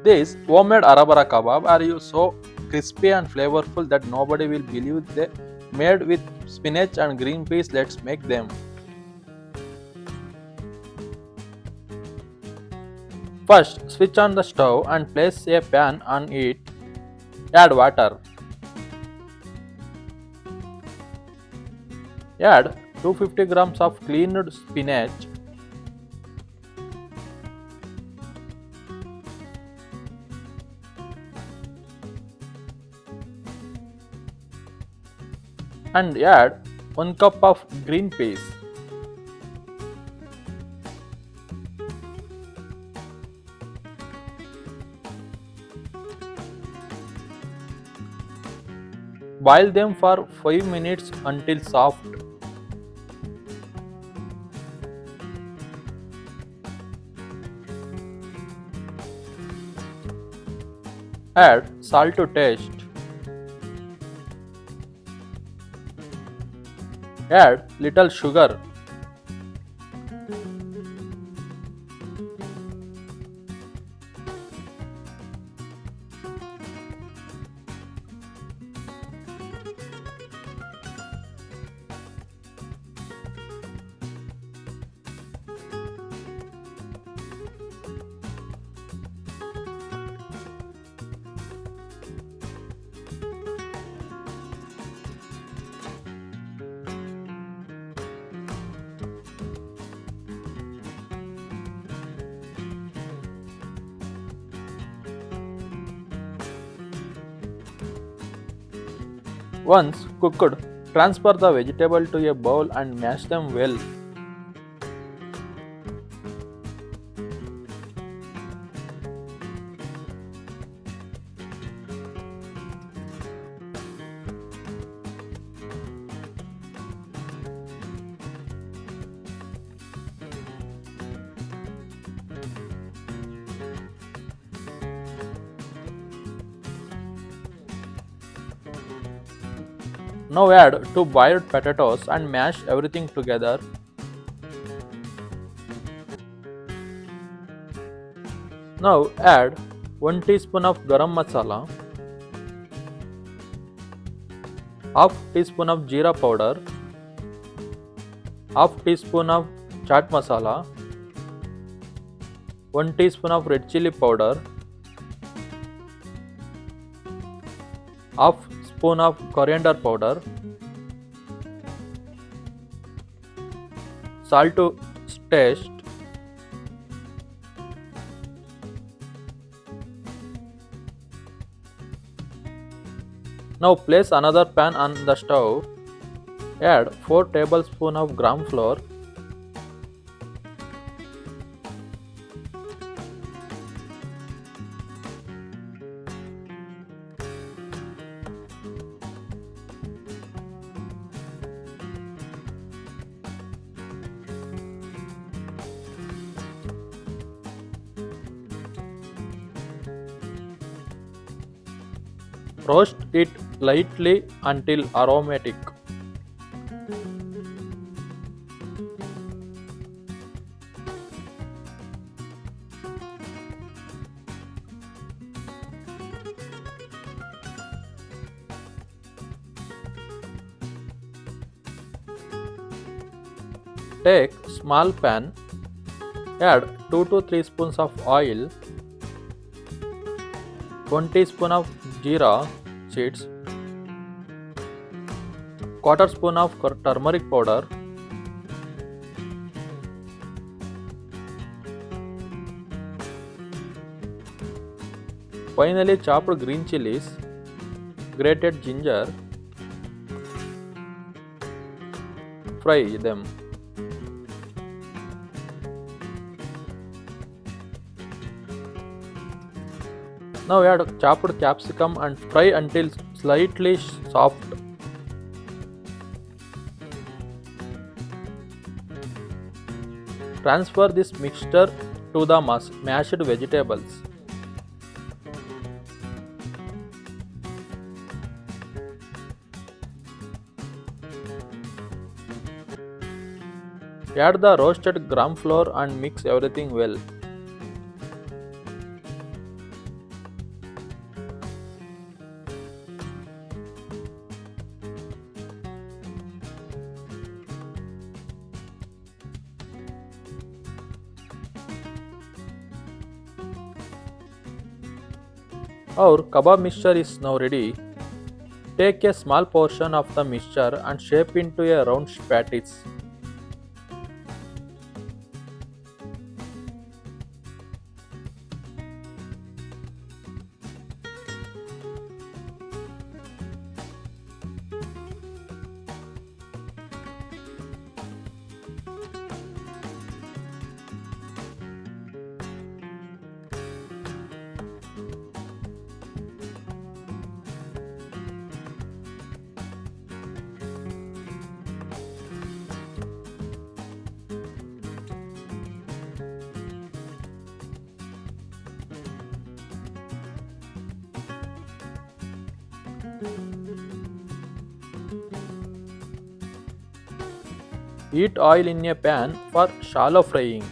These homemade Hara Bhara Kabab are so crispy and flavorful that nobody will believe they made with spinach and green peas. Let's make them. First, switch on the stove and place a pan on it. Add water. Add 250 grams of cleaned spinach. And add 1 cup of green peas. Boil them for 5 minutes until soft. Add salt to taste. Add little sugar. Once cooked, transfer the vegetable to a bowl and mash them well. Now add 2 boiled potatoes and mash everything together. Now add 1 teaspoon of Garam Masala, half teaspoon of Jeera powder, half teaspoon of Chaat Masala, 1 teaspoon of red chilli powder, half spoon of Coriander Powder, salt to taste. Now place another pan on the stove. Add 4 tablespoons of gram flour. Roast it lightly until aromatic. Take small pan, add 2 to 3 spoons of oil, 1 teaspoon of jeera seeds, quarter spoon of turmeric powder, finally chopped green chillies, grated ginger, fry them. Now add chopped capsicum and fry until slightly soft. Transfer this mixture to the mashed vegetables. Add the roasted gram flour and mix everything well. Our kebab mixture is now ready. Take a small portion of the mixture and shape into a round patties. Heat oil in a pan for shallow frying.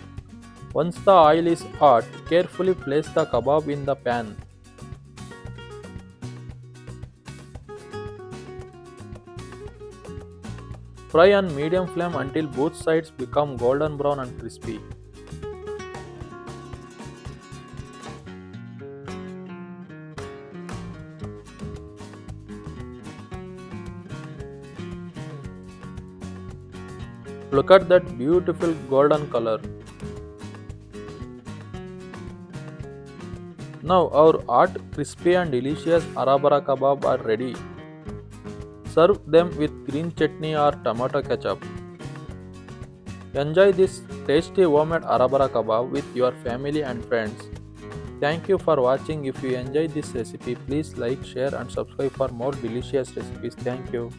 Once the oil is hot, carefully place the kebab in the pan. Fry on medium flame until both sides become golden brown and crispy. Look at that beautiful golden color. Now our hot, crispy and delicious Hara Bhara Kabab are ready. Serve them with green chutney or tomato ketchup. Enjoy this tasty homemade Hara Bhara Kabab with your family and friends. Thank you for watching. If you enjoyed this recipe, please like, share and subscribe for more delicious recipes. Thank you.